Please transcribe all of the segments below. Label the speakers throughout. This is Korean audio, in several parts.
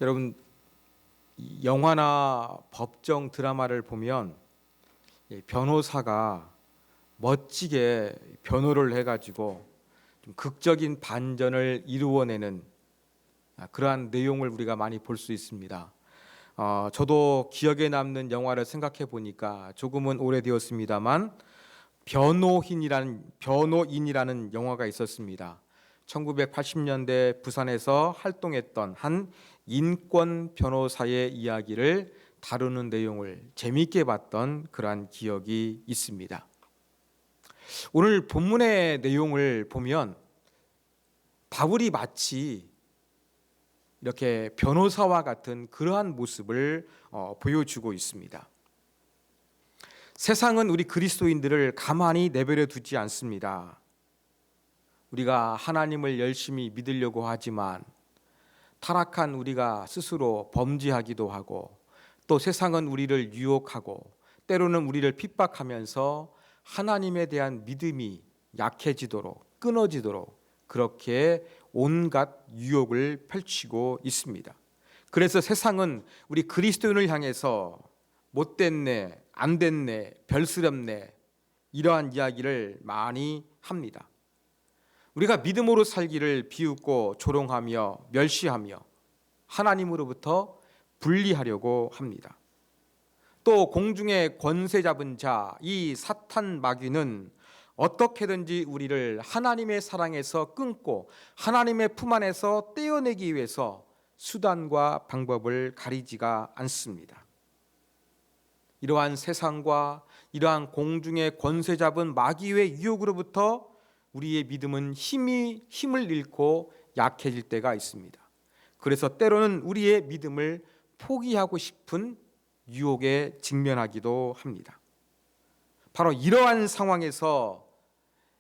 Speaker 1: 여러분, 영화나 법정 드라마를 보면 변호사가 멋지게 변호를 해가지고 좀 극적인 반전을 이루어내는 그러한 내용을 우리가 많이 볼 수 있습니다. 저도 기억에 남는 영화를 생각해 보니까 조금은 오래되었습니다만 변호인이라는 영화가 있었습니다. 1980년대 부산에서 활동했던 한 인권 변호사의 이야기를 다루는 내용을 재미있게 봤던 그러한 기억이 있습니다. 오늘 본문의 내용을 보면 바울이 마치 이렇게 변호사와 같은 그러한 모습을 보여주고 있습니다. 세상은 우리 그리스도인들을 가만히 내버려 두지 않습니다. 우리가 하나님을 열심히 믿으려고 하지만 타락한 우리가 스스로 범죄하기도 하고, 또 세상은 우리를 유혹하고 때로는 우리를 핍박하면서 하나님에 대한 믿음이 약해지도록, 끊어지도록 그렇게 온갖 유혹을 펼치고 있습니다. 그래서 세상은 우리 그리스도인을 향해서 못됐네, 안 됐네, 별스럽네, 이러한 이야기를 많이 합니다. 우리가 믿음으로 살기를 비웃고 조롱하며 멸시하며 하나님으로부터 분리하려고 합니다. 또 공중의 권세 잡은 자, 이 사탄 마귀는 어떻게든지 우리를 하나님의 사랑에서 끊고 하나님의 품 안에서 떼어내기 위해서 수단과 방법을 가리지가 않습니다. 이러한 세상과 이러한 공중의 권세 잡은 마귀의 유혹으로부터 우리의 믿음은 힘을 잃고 약해질 때가 있습니다. 그래서 때로는 우리의 믿음을 포기하고 싶은 유혹에 직면하기도 합니다. 바로 이러한 상황에서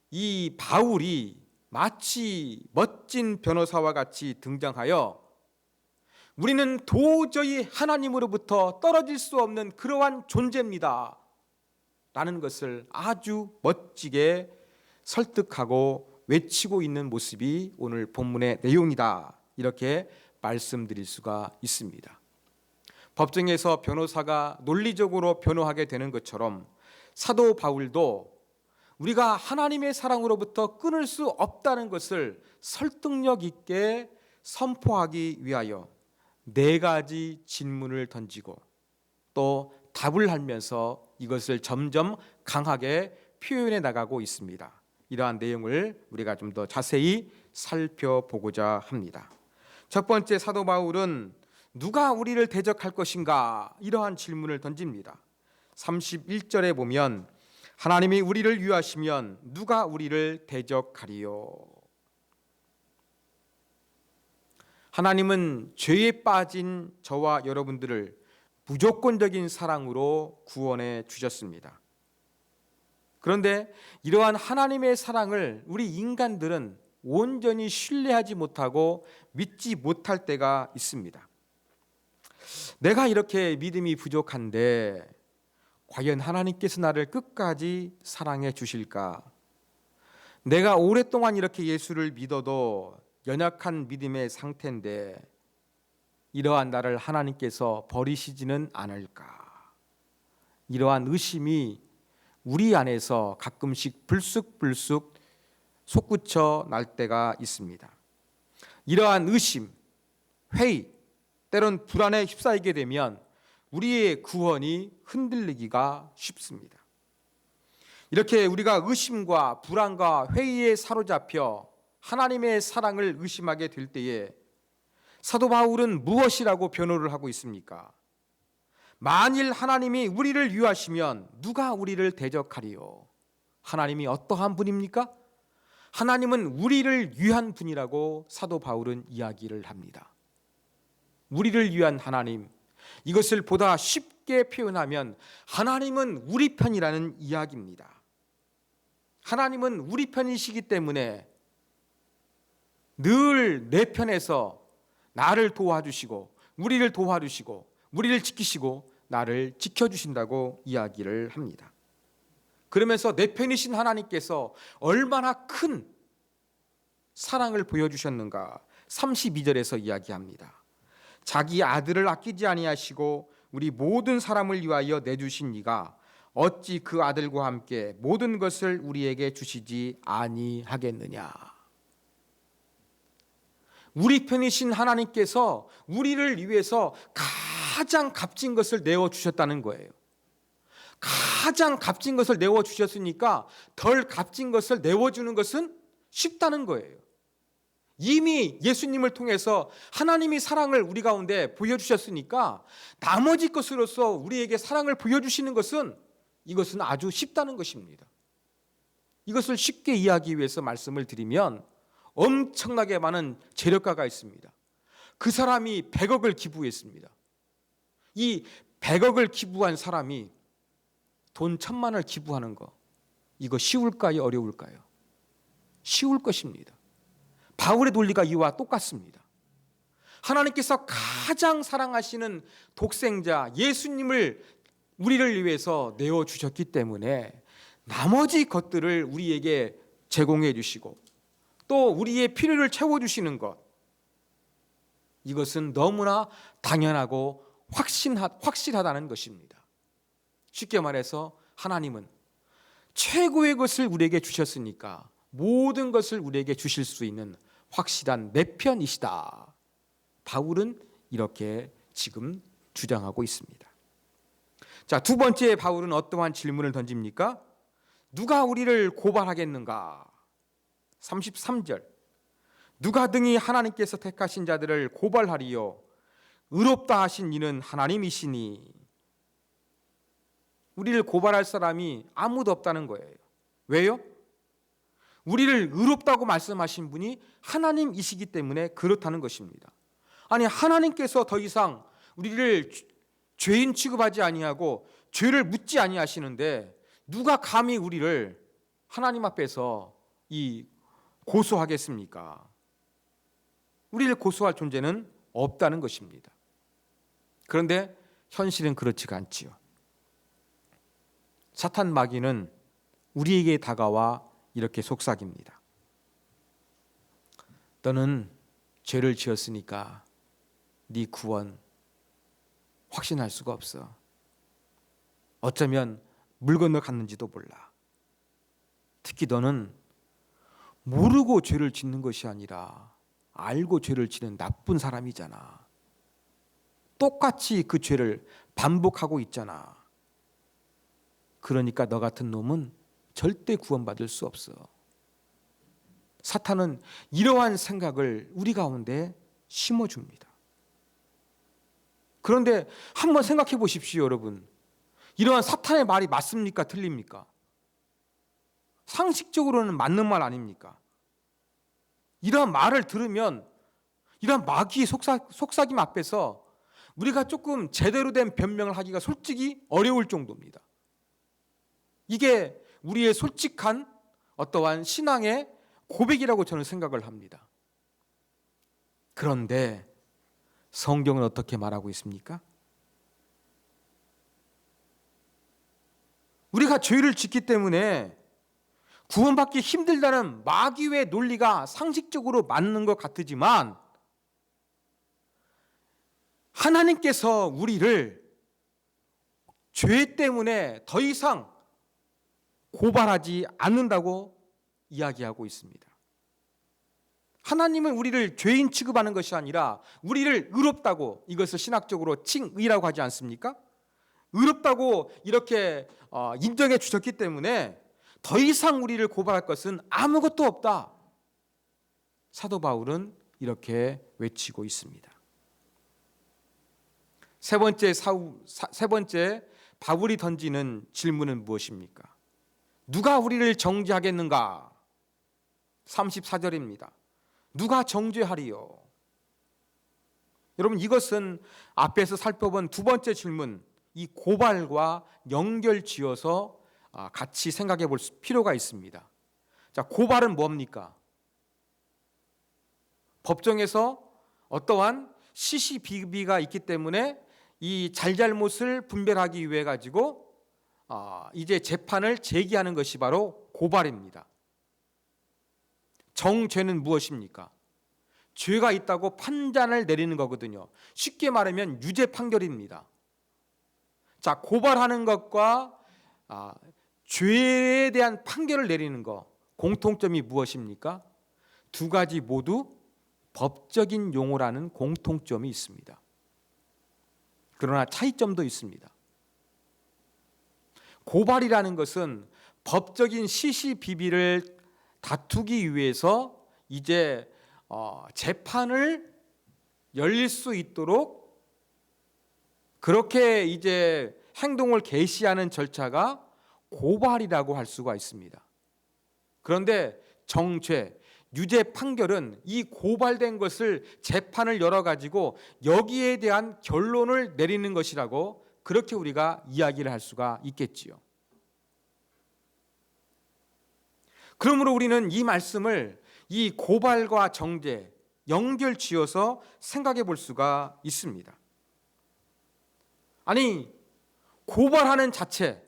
Speaker 1: 이 바울이 마치 멋진 변호사와 같이 등장하여 우리는 도저히 하나님으로부터 떨어질 수 없는 그러한 존재입니다 라는 것을 아주 멋지게 설득하고 외치고 있는 모습이 오늘 본문의 내용이다, 이렇게 말씀드릴 수가 있습니다. 법정에서 변호사가 논리적으로 변호하게 되는 것처럼 사도 바울도 우리가 하나님의 사랑으로부터 끊을 수 없다는 것을 설득력 있게 선포하기 위하여 4가지 질문을 던지고 또 답을 하면서 이것을 점점 강하게 표현해 나가고 있습니다. 이러한 내용을 우리가 좀 더 자세히 살펴보고자 합니다. 첫 번째, 사도 바울은 누가 우리를 대적할 것인가, 이러한 질문을 던집니다. 31절에 보면 하나님이 우리를 위하시면 누가 우리를 대적하리요. 하나님은 죄에 빠진 저와 여러분들을 무조건적인 사랑으로 구원해 주셨습니다. 그런데 이러한 하나님의 사랑을 우리 인간들은 온전히 신뢰하지 못하고 믿지 못할 때가 있습니다. 내가 이렇게 믿음이 부족한데 과연 하나님께서 나를 끝까지 사랑해 주실까? 내가 오랫동안 이렇게 예수를 믿어도 연약한 믿음의 상태인데 이러한 나를 하나님께서 버리시지는 않을까? 이러한 의심이 우리 안에서 가끔씩 불쑥불쑥 솟구쳐 날 때가 있습니다. 이러한 의심, 회의, 때론 불안에 휩싸이게 되면 우리의 구원이 흔들리기가 쉽습니다. 이렇게 우리가 의심과 불안과 회의에 사로잡혀 하나님의 사랑을 의심하게 될 때에 사도 바울은 무엇이라고 변호를 하고 있습니까? 만일 하나님이 우리를 위하시면 누가 우리를 대적하리요? 하나님이 어떠한 분입니까? 하나님은 우리를 위한 분이라고 사도 바울은 이야기를 합니다. 우리를 위한 하나님, 이것을 보다 쉽게 표현하면 하나님은 우리 편이라는 이야기입니다. 하나님은 우리 편이시기 때문에 늘 내 편에서 나를 도와주시고 우리를 도와주시고 우리를 지키시고 나를 지켜주신다고 이야기를 합니다. 그러면서 내 편이신 하나님께서 얼마나 큰 사랑을 보여주셨는가 32절에서 이야기합니다. 자기 아들을 아끼지 아니하시고 우리 모든 사람을 위하여 내주신 이가 어찌 그 아들과 함께 모든 것을 우리에게 주시지 아니하겠느냐. 우리 편이신 하나님께서 우리를 위해서 가장 값진 것을 내어주셨다는 거예요. 가장 값진 것을 내어주셨으니까 덜 값진 것을 내어주는 것은 쉽다는 거예요. 이미 예수님을 통해서 하나님이 사랑을 우리 가운데 보여주셨으니까 나머지 것으로서 우리에게 사랑을 보여주시는 것은 이것은 아주 쉽다는 것입니다. 이것을 쉽게 이해하기 위해서 말씀을 드리면 엄청나게 많은 재력가가 있습니다. 그 사람이 100억을 기부했습니다. 이 100억을 기부한 사람이 돈 1,000만을 기부하는 거, 이거 쉬울까요? 어려울까요? 쉬울 것입니다. 바울의 논리가 이와 똑같습니다. 하나님께서 가장 사랑하시는 독생자 예수님을 우리를 위해서 내어주셨기 때문에 나머지 것들을 우리에게 제공해 주시고 또 우리의 필요를 채워주시는 것, 이것은 너무나 당연하고 확실하다는 것입니다. 쉽게 말해서 하나님은 최고의 것을 우리에게 주셨으니까 모든 것을 우리에게 주실 수 있는 확실한 내 편이시다. 바울은 이렇게 지금 주장하고 있습니다. 자, 두 번째 바울은 어떠한 질문을 던집니까? 누가 우리를 고발하겠는가? 33절. 누가 등이 하나님께서 택하신 자들을 고발하리요? 의롭다 하신 이는 하나님이시니. 우리를 고발할 사람이 아무도 없다는 거예요. 왜요? 우리를 의롭다고 말씀하신 분이 하나님이시기 때문에 그렇다는 것입니다. 아니, 하나님께서 더 이상 우리를 죄인 취급하지 아니하고 죄를 묻지 아니하시는데 누가 감히 우리를 하나님 앞에서 고소하겠습니까? 우리를 고소할 존재는 없다는 것입니다. 그런데 현실은 그렇지가 않지요. 사탄 마귀는 우리에게 다가와 이렇게 속삭입니다. 너는 죄를 지었으니까 네 구원 확신할 수가 없어. 어쩌면 물 건너 갔는지도 몰라. 특히 너는 모르고 죄를 짓는 것이 아니라 알고 죄를 지는 나쁜 사람이잖아. 똑같이 그 죄를 반복하고 있잖아. 그러니까 너 같은 놈은 절대 구원받을 수 없어. 사탄은 이러한 생각을 우리 가운데 심어줍니다. 그런데 한번 생각해 보십시오, 여러분. 이러한 사탄의 말이 맞습니까? 틀립니까? 상식적으로는 맞는 말 아닙니까? 이러한 말을 들으면 이러한 마귀의 속삭임 앞에서 우리가 조금 제대로 된 변명을 하기가 솔직히 어려울 정도입니다. 이게 우리의 솔직한 어떠한 신앙의 고백이라고 저는 생각을 합니다. 그런데 성경은 어떻게 말하고 있습니까? 우리가 죄를 짓기 때문에 구원받기 힘들다는 마귀의 논리가 상식적으로 맞는 것 같지만 하나님께서 우리를 죄 때문에 더 이상 고발하지 않는다고 이야기하고 있습니다. 하나님은 우리를 죄인 취급하는 것이 아니라 우리를 의롭다고, 이것을 신학적으로 칭의라고 하지 않습니까? 의롭다고 이렇게 인정해 주셨기 때문에 더 이상 우리를 고발할 것은 아무것도 없다. 사도 바울은 이렇게 외치고 있습니다. 세 번째 바울이 던지는 질문은 무엇입니까? 누가 우리를 정죄하겠는가? 34절입니다. 누가 정죄하리요? 여러분, 이것은 앞에서 살펴본 두 번째 질문, 이 고발과 연결지어서 같이 생각해 볼 필요가 있습니다. 자, 고발은 뭡니까? 법정에서 어떠한 시시비비가 있기 때문에 이 잘잘못을 분별하기 위해 가지고 이제 재판을 제기하는 것이 바로 고발입니다. 정죄는 무엇입니까? 죄가 있다고 판단을 내리는 거거든요. 쉽게 말하면 유죄 판결입니다. 자, 고발하는 것과 죄에 대한 판결을 내리는 것, 공통점이 무엇입니까? 두 가지 모두 법적인 용어라는 공통점이 있습니다. 그러나 차이점도 있습니다. 고발이라는 것은 법적인 시시비비를 다투기 위해서 이제 재판을 열릴 수 있도록 그렇게 이제 행동을 개시하는 절차가 고발이라고 할 수가 있습니다. 그런데 정죄, 유죄 판결은 이 고발된 것을 재판을 열어가지고 여기에 대한 결론을 내리는 것이라고 그렇게 우리가 이야기를 할 수가 있겠지요. 그러므로 우리는 이 말씀을 이 고발과 정죄 연결 지어서 생각해 볼 수가 있습니다. 아니, 고발하는 자체,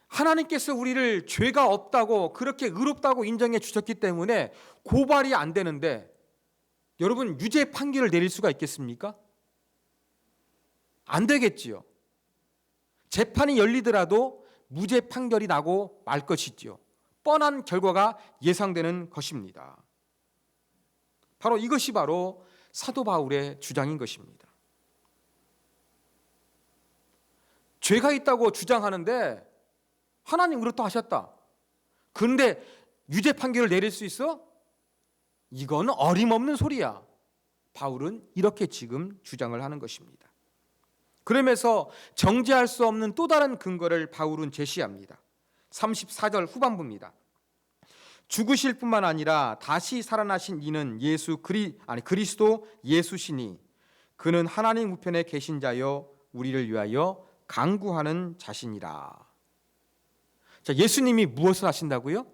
Speaker 1: 하나님께서 우리를 죄가 없다고 그렇게 의롭다고 인정해 주셨기 때문에 고발이 안 되는데 여러분 유죄 판결을 내릴 수가 있겠습니까? 안 되겠지요. 재판이 열리더라도 무죄 판결이 나고 말 것이지요. 뻔한 결과가 예상되는 것입니다. 이것이 바로 사도 바울의 주장인 것입니다. 죄가 있다고 주장하는데 하나님 그렇다 하셨다. 그런데 유죄 판결을 내릴 수 있어? 이건 어림없는 소리야. 바울은 이렇게 지금 주장을 하는 것입니다. 그러면서 정죄할 수 없는 또 다른 근거를 바울은 제시합니다. 34절 후반부입니다. 죽으실 뿐만 아니라 다시 살아나신 이는 그리스도 예수시니 그는 하나님 우편에 계신 자여 우리를 위하여 간구하는 자신이라. 자, 예수님이 무엇을 하신다고요?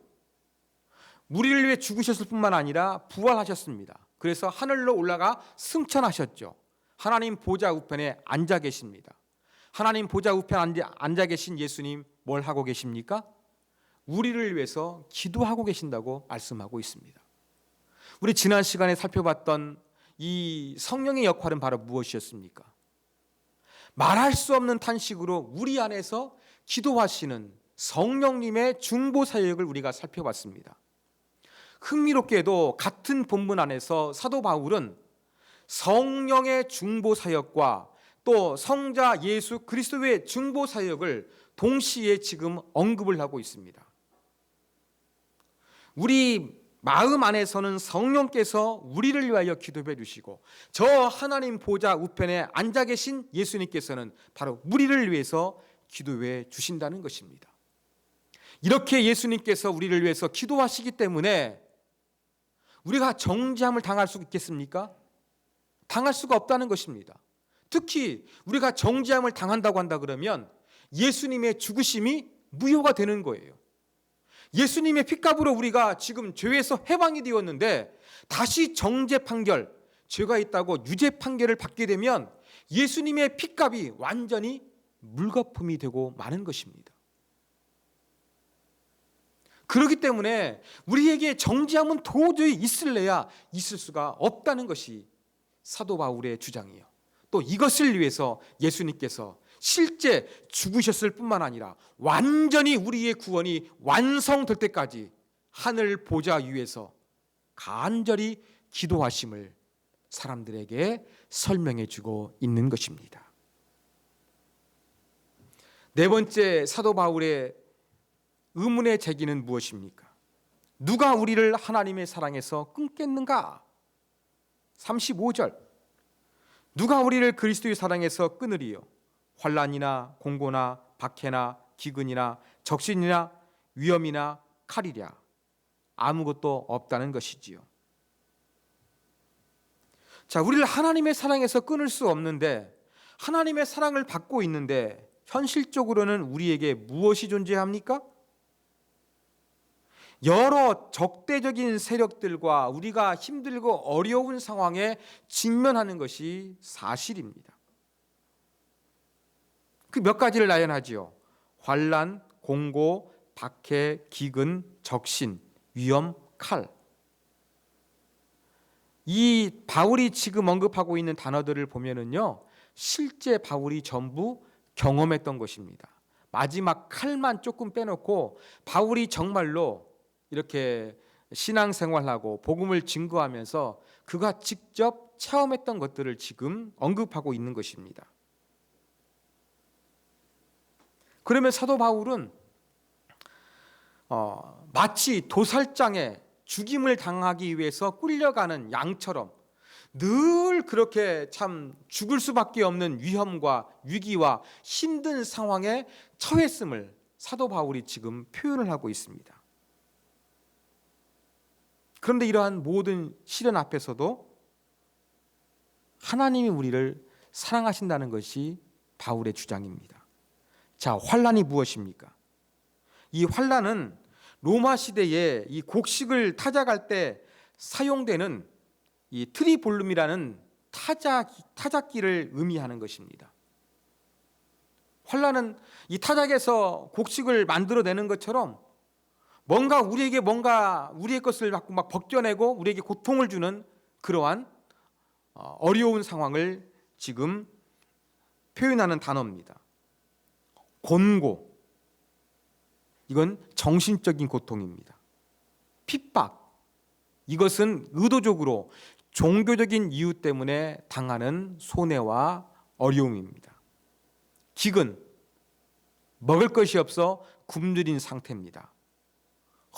Speaker 1: 우리를 위해 죽으셨을 뿐만 아니라 부활하셨습니다. 그래서 하늘로 올라가 승천하셨죠. 하나님 보좌 우편에 앉아 계십니다. 하나님 보좌 우편에 앉아 계신 예수님 뭘 하고 계십니까? 우리를 위해서 기도하고 계신다고 말씀하고 있습니다. 우리 지난 시간에 살펴봤던 이 성령의 역할은 바로 무엇이었습니까? 말할 수 없는 탄식으로 우리 안에서 기도하시는 성령님의 중보 사역을 우리가 살펴봤습니다. 흥미롭게도 같은 본문 안에서 사도 바울은 성령의 중보 사역과 또 성자 예수 그리스도의 중보 사역을 동시에 지금 언급을 하고 있습니다. 우리 마음 안에서는 성령께서 우리를 위하여 기도해 주시고 저 하나님 보좌 우편에 앉아 계신 예수님께서는 바로 우리를 위해서 기도해 주신다는 것입니다. 이렇게 예수님께서 우리를 위해서 기도하시기 때문에 우리가 정죄함을 당할 수 있겠습니까? 당할 수가 없다는 것입니다. 특히 우리가 정죄함을 당한다고 한다 그러면 예수님의 죽으심이 무효가 되는 거예요. 예수님의 핏값으로 우리가 지금 죄에서 해방이 되었는데 다시 정죄 판결, 죄가 있다고 유죄 판결을 받게 되면 예수님의 핏값이 완전히 물거품이 되고 마는 것입니다. 그렇기 때문에 우리에게 정죄함은 도저히 있을래야 있을 수가 없다는 것이 사도 바울의 주장이에요. 또 이것을 위해서 예수님께서 실제 죽으셨을 뿐만 아니라 완전히 우리의 구원이 완성될 때까지 하늘 보좌 위에서 간절히 기도하심을 사람들에게 설명해 주고 있는 것입니다. 네 번째 사도 바울의 의문의 제기는 무엇입니까? 누가 우리를 하나님의 사랑에서 끊겠는가? 35절 누가 우리를 그리스도의 사랑에서 끊으리요? 환난이나 공고나 박해나 기근이나 적신이나 위험이나 칼이랴 아무것도 없다는 것이지요. 자, 우리를 하나님의 사랑에서 끊을 수 없는데 하나님의 사랑을 받고 있는데 현실적으로는 우리에게 무엇이 존재합니까? 여러 적대적인 세력들과 우리가 힘들고 어려운 상황에 직면하는 것이 사실입니다. 그 몇 가지를 나열하지요. 환난, 공고, 박해, 기근, 적신, 위험, 칼. 이 바울이 지금 언급하고 있는 단어들을 보면은요, 실제 바울이 전부 경험했던 것입니다. 마지막 칼만 조금 빼놓고 바울이 정말로 이렇게 신앙생활하고 복음을 증거하면서 그가 직접 체험했던 것들을 지금 언급하고 있는 것입니다. 그러면 사도 바울은 마치 도살장에 죽임을 당하기 위해서 끌려가는 양처럼 늘 그렇게 참 죽을 수밖에 없는 위험과 위기와 힘든 상황에 처했음을 사도 바울이 지금 표현을 하고 있습니다. 그런데 이러한 모든 시련 앞에서도 하나님이 우리를 사랑하신다는 것이 바울의 주장입니다. 자, 환난이 무엇입니까? 이 환난은 로마 시대에 이 곡식을 타작할 때 사용되는 이 트리볼룸이라는 타작기를 의미하는 것입니다. 환난은 이 타작에서 곡식을 만들어내는 것처럼 우리의 것을 자꾸 막 벗겨내고 우리에게 고통을 주는 그러한 어려운 상황을 지금 표현하는 단어입니다. 곤고, 이건 정신적인 고통입니다. 핍박, 이것은 의도적으로 종교적인 이유 때문에 당하는 손해와 어려움입니다. 기근, 먹을 것이 없어 굶주린 상태입니다.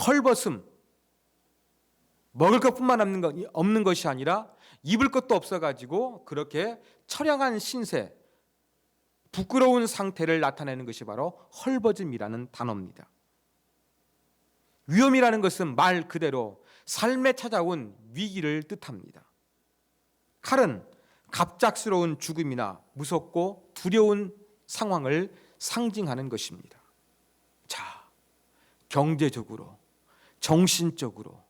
Speaker 1: 헐벗음, 먹을 것뿐만 없는 것이 아니라 입을 것도 없어가지고 그렇게 처량한 신세, 부끄러운 상태를 나타내는 것이 바로 헐벗음이라는 단어입니다. 위험이라는 것은 말 그대로 삶에 찾아온 위기를 뜻합니다. 칼은 갑작스러운 죽음이나 무섭고 두려운 상황을 상징하는 것입니다. 자, 경제적으로, 정신적으로,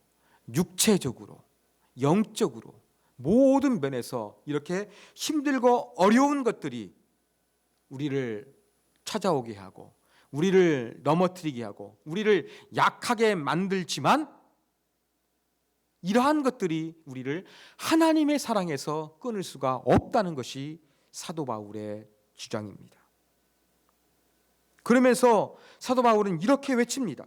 Speaker 1: 육체적으로, 영적으로 모든 면에서 이렇게 힘들고 어려운 것들이 우리를 찾아오게 하고 우리를 넘어뜨리게 하고 우리를 약하게 만들지만 이러한 것들이 우리를 하나님의 사랑에서 끊을 수가 없다는 것이 사도 바울의 주장입니다. 그러면서 사도 바울은 이렇게 외칩니다.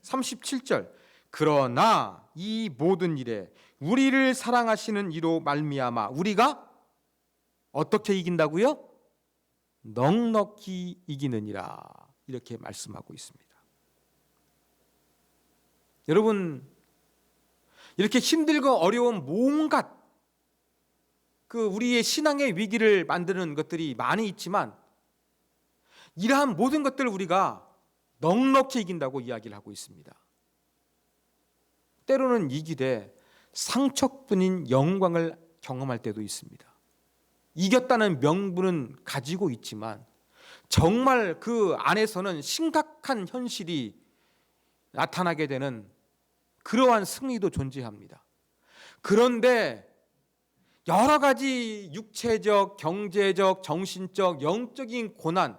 Speaker 1: 37절, 그러나 이 모든 일에 우리를 사랑하시는 이로 말미암아 우리가 어떻게 이긴다고요? 넉넉히 이기느니라, 이렇게 말씀하고 있습니다. 여러분, 이렇게 힘들고 어려운 온갖 우리의 신앙의 위기를 만드는 것들이 많이 있지만 이러한 모든 것들을 우리가 넉넉히 이긴다고 이야기를 하고 있습니다. 때로는 이기되 상처뿐인 영광을 경험할 때도 있습니다. 이겼다는 명분은 가지고 있지만 정말 그 안에서는 심각한 현실이 나타나게 되는 그러한 승리도 존재합니다. 그런데 여러 가지 육체적, 경제적, 정신적, 영적인 고난,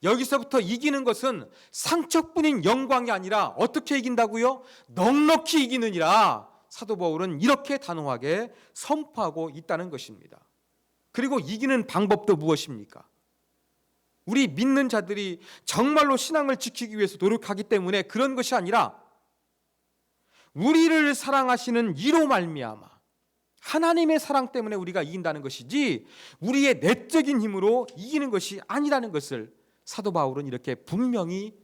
Speaker 1: 여기서부터 이기는 것은 상처뿐인 영광이 아니라 어떻게 이긴다고요? 넉넉히 이기느니라. 사도 바울은 이렇게 단호하게 선포하고 있다는 것입니다. 그리고 이기는 방법도 무엇입니까? 우리 믿는 자들이 정말로 신앙을 지키기 위해서 노력하기 때문에 그런 것이 아니라 우리를 사랑하시는 이로 말미암아 하나님의 사랑 때문에 우리가 이긴다는 것이지 우리의 내적인 힘으로 이기는 것이 아니라는 것을 사도 바울은 이렇게 분명히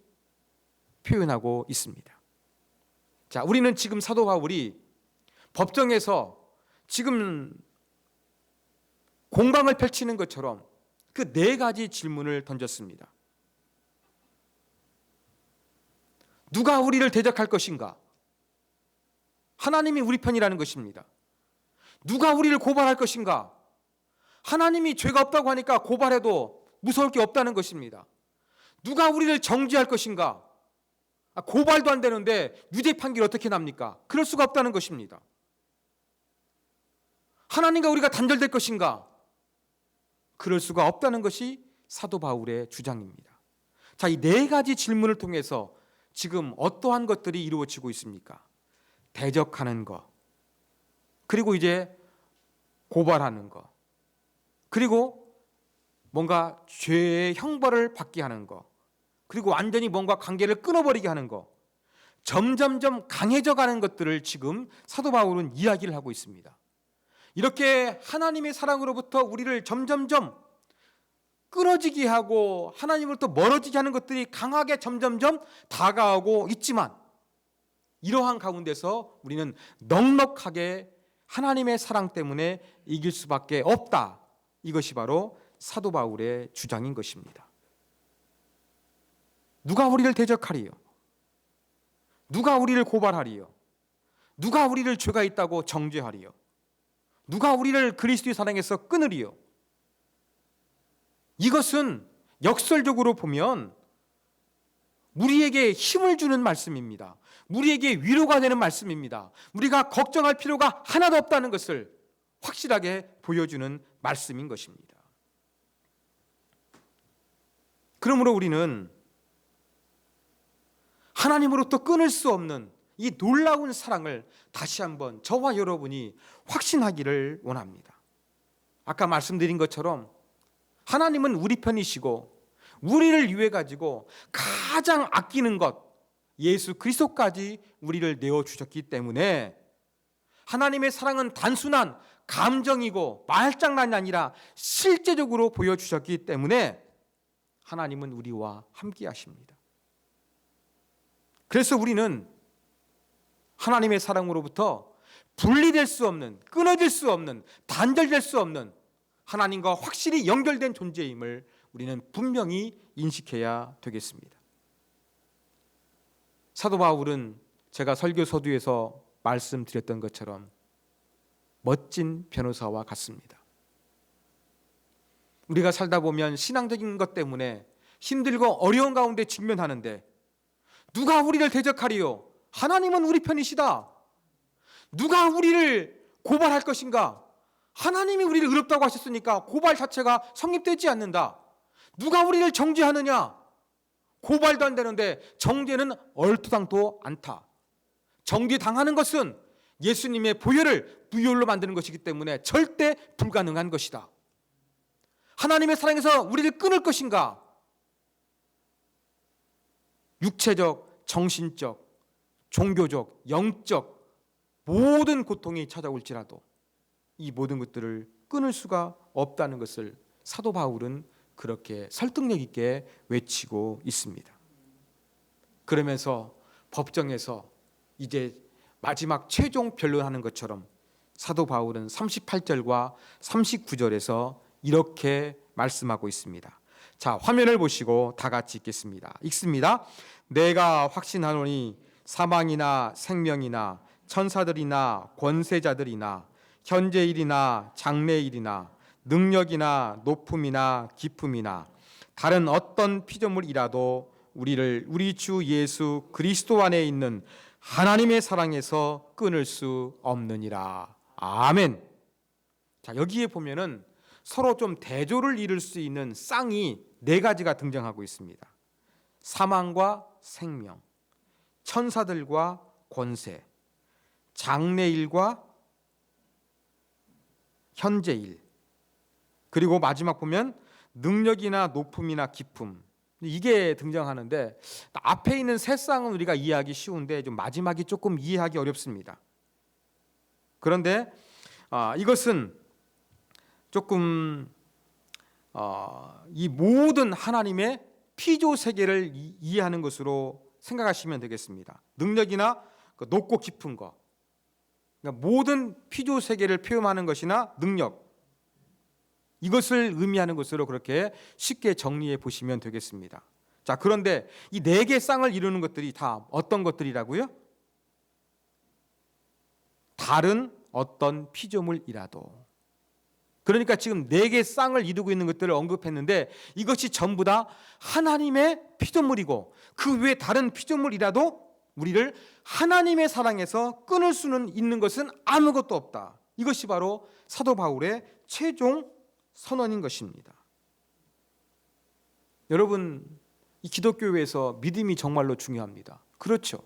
Speaker 1: 표현하고 있습니다. 자, 우리는 지금 사도 바울이 법정에서 지금 공방을 펼치는 것처럼 그 네 가지 질문을 던졌습니다. 누가 우리를 대적할 것인가? 하나님이 우리 편이라는 것입니다. 누가 우리를 고발할 것인가? 하나님이 죄가 없다고 하니까 고발해도 무서울 게 없다는 것입니다. 누가 우리를 정죄할 것인가? 고발도 안 되는데 유죄 판결이 어떻게 납니까? 그럴 수가 없다는 것입니다. 하나님과 우리가 단절될 것인가? 그럴 수가 없다는 것이 사도 바울의 주장입니다. 자, 이 네 가지 질문을 통해서 지금 어떠한 것들이 이루어지고 있습니까? 대적하는 것, 그리고 이제 고발하는 것, 그리고 뭔가 죄의 형벌을 받게 하는 것, 그리고 완전히 뭔가 관계를 끊어버리게 하는 것, 점점점 강해져 가는 것들을 지금 사도 바울은 이야기를 하고 있습니다. 이렇게 하나님의 사랑으로부터 우리를 점점점 끊어지게 하고 하나님으로부터 멀어지게 하는 것들이 강하게 점점점 다가오고 있지만, 이러한 가운데서 우리는 넉넉하게 하나님의 사랑 때문에 이길 수밖에 없다. 이것이 바로 사도 바울의 주장인 것입니다. 누가 우리를 대적하리요? 누가 우리를 고발하리요? 누가 우리를 죄가 있다고 정죄하리요? 누가 우리를 그리스도의 사랑에서 끊으리요? 이것은 역설적으로 보면 우리에게 힘을 주는 말씀입니다. 우리에게 위로가 되는 말씀입니다. 우리가 걱정할 필요가 하나도 없다는 것을 확실하게 보여주는 말씀인 것입니다. 그러므로 우리는 하나님으로부터 끊을 수 없는 이 놀라운 사랑을 다시 한번 저와 여러분이 확신하기를 원합니다. 아까 말씀드린 것처럼 하나님은 우리 편이시고 우리를 위해 가지고 가장 아끼는 것 예수 그리스도까지 우리를 내어주셨기 때문에 하나님의 사랑은 단순한 감정이고 말장난이 아니라 실제적으로 보여주셨기 때문에 하나님은 우리와 함께 하십니다. 그래서 우리는 하나님의 사랑으로부터 분리될 수 없는, 끊어질 수 없는, 단절될 수 없는 하나님과 확실히 연결된 존재임을 우리는 분명히 인식해야 되겠습니다. 사도 바울은 제가 설교 서두에서 말씀드렸던 것처럼 멋진 변호사와 같습니다. 우리가 살다 보면 신앙적인 것 때문에 힘들고 어려운 가운데 직면하는데 누가 우리를 대적하리요? 하나님은 우리 편이시다. 누가 우리를 고발할 것인가? 하나님이 우리를 의롭다고 하셨으니까 고발 자체가 성립되지 않는다. 누가 우리를 정죄하느냐? 고발도 안 되는데 정죄는 얼토당토 않다. 정죄당하는 것은 예수님의 보혈을 부혈로 만드는 것이기 때문에 절대 불가능한 것이다. 하나님의 사랑에서 우리를 끊을 것인가? 육체적, 정신적, 종교적, 영적 모든 고통이 찾아올지라도 이 모든 것들을 끊을 수가 없다는 것을 사도 바울은 그렇게 설득력 있게 외치고 있습니다. 그러면서 법정에서 이제 마지막 최종 변론하는 것처럼 사도 바울은 38절과 39절에서 이렇게 말씀하고 있습니다. 자, 화면을 보시고 다 같이 읽겠습니다. 읽습니다. 내가 확신하노니 사망이나 생명이나 천사들이나 권세자들이나 현재일이나 장래일이나 능력이나 높음이나 깊음이나 다른 어떤 피조물이라도 우리를 우리 주 예수 그리스도 안에 있는 하나님의 사랑에서 끊을 수 없느니라. 아멘. 자, 여기에 보면은 서로 좀 대조를 이룰 수 있는 쌍이 네 가지가 등장하고 있습니다. 사망과 생명, 천사들과 권세, 장래일과 현재일, 그리고 마지막 보면 능력이나 높음이나 깊음, 이게 등장하는데 앞에 있는 세 쌍은 우리가 이해하기 쉬운데 좀 마지막이 조금 이해하기 어렵습니다. 그런데 이것은 조금 이 모든 하나님의 피조 세계를 이해하는 것으로 생각하시면 되겠습니다. 능력이나 높고 깊은 것, 그러니까 모든 피조 세계를 표현하는 것이나 능력, 이것을 의미하는 것으로 그렇게 쉽게 정리해 보시면 되겠습니다. 자, 그런데 이 네 개의 쌍을 이루는 것들이 다 어떤 것들이라고요? 다른 어떤 피조물이라도. 그러니까 지금 네 개의 쌍을 이루고 있는 것들을 언급했는데 이것이 전부 다 하나님의 피조물이고 그 외에 다른 피조물이라도 우리를 하나님의 사랑에서 끊을 수는 있는 것은 아무것도 없다. 이것이 바로 사도 바울의 최종 선언인 것입니다. 여러분, 이 기독교에서 믿음이 정말로 중요합니다. 그렇죠.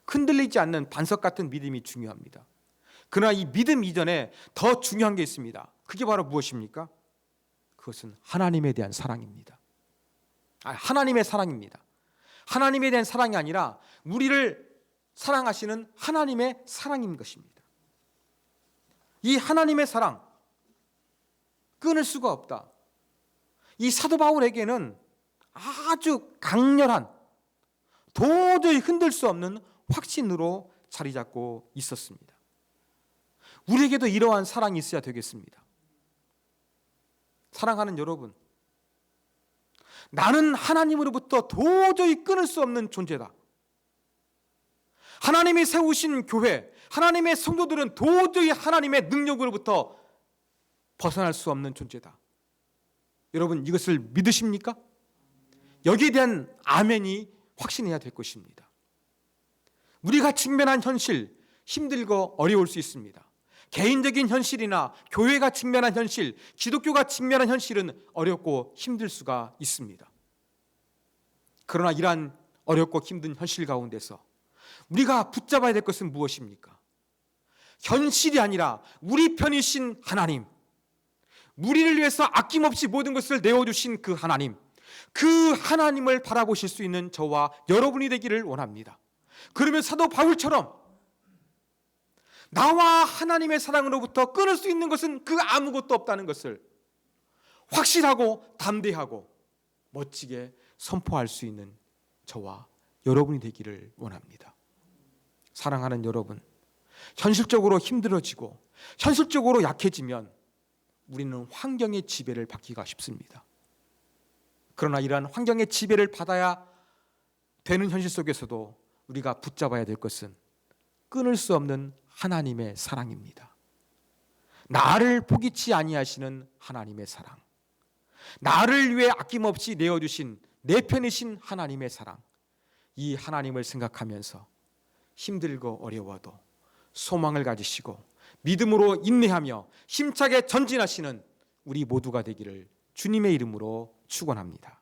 Speaker 1: 흔들리지 않는 반석 같은 믿음이 중요합니다. 그러나 이 믿음 이전에 더 중요한 게 있습니다. 그게 바로 무엇입니까? 그것은 하나님에 대한 사랑입니다. 하나님의 사랑입니다. 하나님에 대한 사랑이 아니라 우리를 사랑하시는 하나님의 사랑인 것입니다. 이 하나님의 사랑, 끊을 수가 없다. 이 사도 바울에게는 아주 강렬한, 도저히 흔들 수 없는 확신으로 자리 잡고 있었습니다. 우리에게도 이러한 사랑이 있어야 되겠습니다. 사랑하는 여러분, 나는 하나님으로부터 도저히 끊을 수 없는 존재다. 하나님이 세우신 교회, 하나님의 성도들은 도저히 하나님의 능력으로부터 벗어날 수 없는 존재다. 여러분, 이것을 믿으십니까? 여기에 대한 아멘이 확신해야 될 것입니다. 우리가 직면한 현실, 힘들고 어려울 수 있습니다. 개인적인 현실이나 교회가 직면한 현실, 기독교가 직면한 현실은 어렵고 힘들 수가 있습니다. 그러나 이러한 어렵고 힘든 현실 가운데서 우리가 붙잡아야 될 것은 무엇입니까? 현실이 아니라 우리 편이신 하나님, 우리를 위해서 아낌없이 모든 것을 내어주신 그 하나님, 그 하나님을 바라보실 수 있는 저와 여러분이 되기를 원합니다. 그러면 사도 바울처럼 나와 하나님의 사랑으로부터 끊을 수 있는 것은 그 아무것도 없다는 것을 확실하고 담대하고 멋지게 선포할 수 있는 저와 여러분이 되기를 원합니다. 사랑하는 여러분, 현실적으로 힘들어지고 현실적으로 약해지면 우리는 환경의 지배를 받기가 쉽습니다. 그러나 이러한 환경의 지배를 받아야 되는 현실 속에서도 우리가 붙잡아야 될 것은 끊을 수 없는 하나님의 사랑입니다. 나를 포기치 아니하시는 하나님의 사랑, 나를 위해 아낌없이 내어주신 내 편이신 하나님의 사랑, 이 하나님을 생각하면서 힘들고 어려워도 소망을 가지시고 믿음으로 인내하며 힘차게 전진하시는 우리 모두가 되기를 주님의 이름으로 축원합니다.